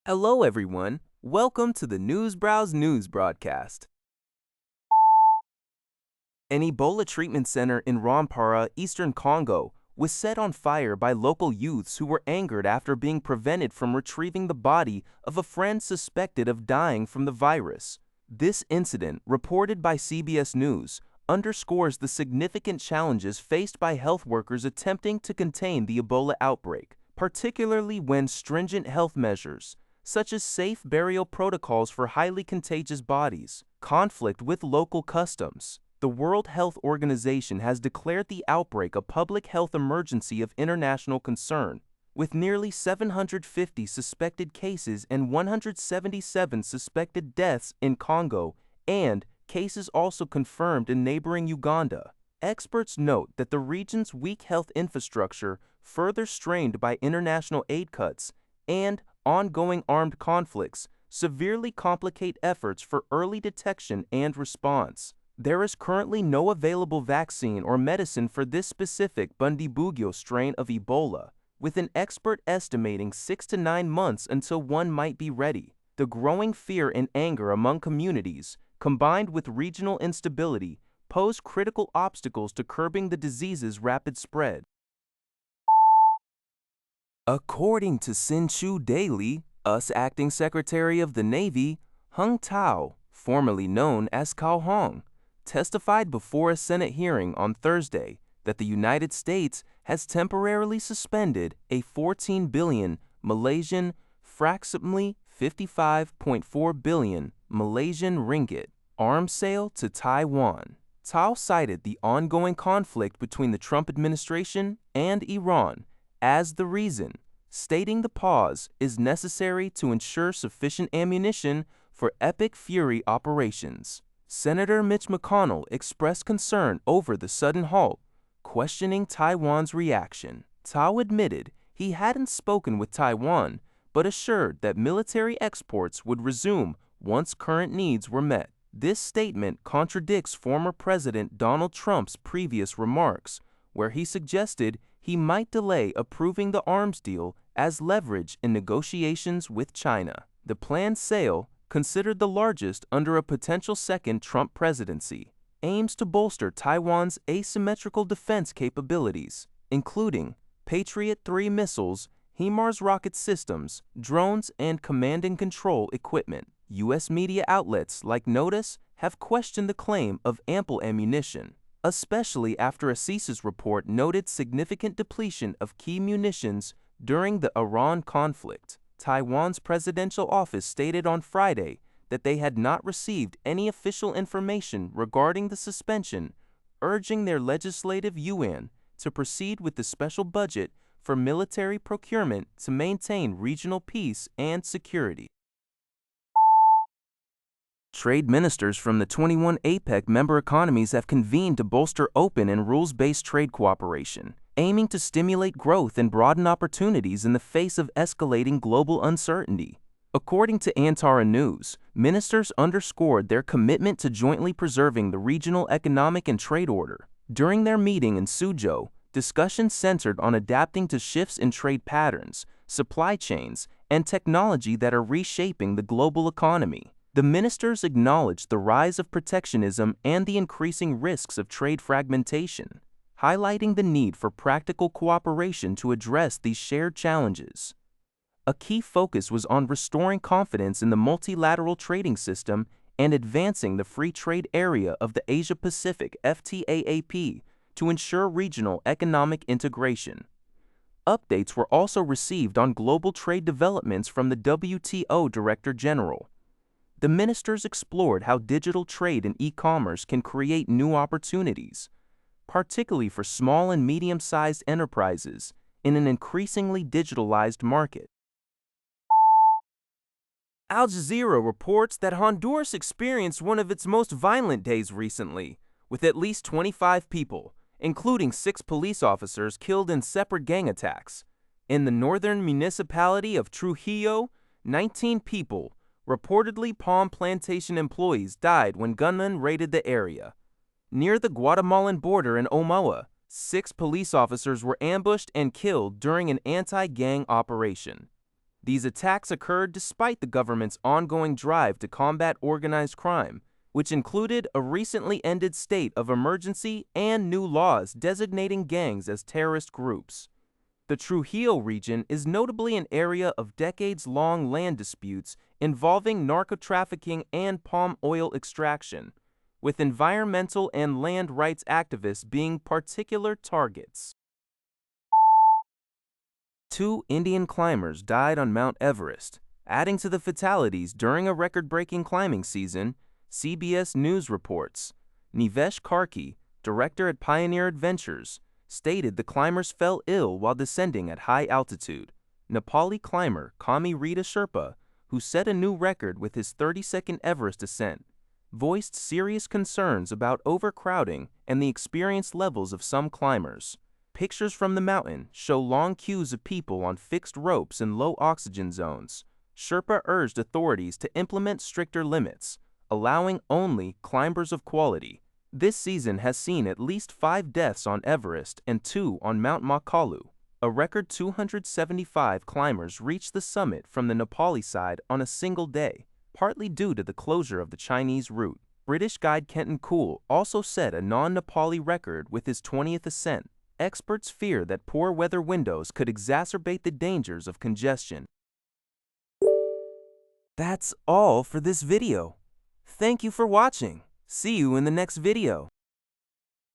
Hello, everyone. Welcome to the News Browse News broadcast. An Ebola treatment center in Rwampara, eastern Congo, was set on fire by local youths who were angered after being prevented from retrieving the body of a friend suspected of dying from the virus. This incident, reported by CBS News, underscores the significant challenges faced by health workers attempting to contain the Ebola outbreak, particularly when stringent health measures, such as safe burial protocols for highly contagious bodies, conflict with local customs. The World Health Organization has declared the outbreak a public health emergency of international concern, with nearly 750 suspected cases and 177 suspected deaths in Congo, and cases also confirmed in neighboring Uganda. Experts note that the region's weak health infrastructure, further strained by international aid cuts and ongoing armed conflicts, severely complicate efforts for early detection and response. There is currently no available vaccine or medicine for this specific Bundibugyo strain of Ebola, with an expert estimating 6 to 9 months until one might be ready. The growing fear and anger among communities, combined with regional instability, pose critical obstacles to curbing the disease's rapid spread. According to Sinchu Daily, US Acting Secretary of the Navy, Hung Tao, formerly known as Cao Hong, testified before a Senate hearing on Thursday that the United States has temporarily suspended a 14 billion Malaysian, approximately 55.4 billion Malaysian ringgit, arms sale to Taiwan. Tao cited the ongoing conflict between the Trump administration and Iran as the reason, stating the pause is necessary to ensure sufficient ammunition for APEC Fury operations. Senator Mitch McConnell expressed concern over the sudden halt, questioning Taiwan's reaction. Tao admitted he hadn't spoken with Taiwan, but assured that military exports would resume once current needs were met. This statement contradicts former President Donald Trump's previous remarks, where he suggested he might delay approving the arms deal as leverage in negotiations with China. The planned sale, considered the largest under a potential second Trump presidency, aims to bolster Taiwan's asymmetrical defense capabilities, including Patriot 3 missiles, HIMARS rocket systems, drones, and command and control equipment. U.S. media outlets like Notice have questioned the claim of ample ammunition, especially after a CSIS report noted significant depletion of key munitions during the Iran conflict. Taiwan's presidential office stated on Friday that they had not received any official information regarding the suspension, urging their legislative yuan to proceed with the special budget for military procurement to maintain regional peace and security. Trade ministers from the 21 APEC member economies have convened to bolster open and rules-based trade cooperation, aiming to stimulate growth and broaden opportunities in the face of escalating global uncertainty. According to Antara News, ministers underscored their commitment to jointly preserving the regional economic and trade order. During their meeting in Suzhou, discussions centered on adapting to shifts in trade patterns, supply chains, and technology that are reshaping the global economy. The ministers acknowledged the rise of protectionism and the increasing risks of trade fragmentation, highlighting the need for practical cooperation to address these shared challenges. A key focus was on restoring confidence in the multilateral trading system and advancing the free trade area of the Asia-Pacific FTAAP to ensure regional economic integration. Updates were also received on global trade developments from the WTO Director General. The ministers explored how digital trade and e-commerce can create new opportunities, particularly for small and medium-sized enterprises in an increasingly digitalized market. Al Jazeera reports that Honduras experienced one of its most violent days recently, with at least 25 people, including 6 police officers, killed in separate gang attacks. In the northern municipality of Trujillo, 19 people, reportedly palm plantation employees, died when gunmen raided the area. Near the Guatemalan border in Omoa, 6 police officers were ambushed and killed during an anti-gang operation. These attacks occurred despite the government's ongoing drive to combat organized crime, which included a recently ended state of emergency and new laws designating gangs as terrorist groups. The Trujillo region is notably an area of decades-long land disputes involving narco-trafficking and palm oil extraction, with environmental and land rights activists being particular targets. 2 Indian climbers died on Mount Everest, adding to the fatalities during a record-breaking climbing season, CBS News reports. Nivesh Karki, director at Pioneer Adventures, stated the climbers fell ill while descending at high altitude. Nepali climber Kami Rita Sherpa, who set a new record with his 32nd Everest ascent, voiced serious concerns about overcrowding and the experience levels of some climbers. Pictures from the mountain show long queues of people on fixed ropes in low oxygen zones. Sherpa urged authorities to implement stricter limits, allowing only climbers of quality. This season has seen at least 5 deaths on Everest and 2 on Mount Makalu. A record 275 climbers reached the summit from the Nepali side on a single day, partly due to the closure of the Chinese route. British guide Kenton Cool also set a non-Nepali record with his 20th ascent. Experts fear that poor weather windows could exacerbate the dangers of congestion. That's all for this video. Thank you for watching. See you in the next video.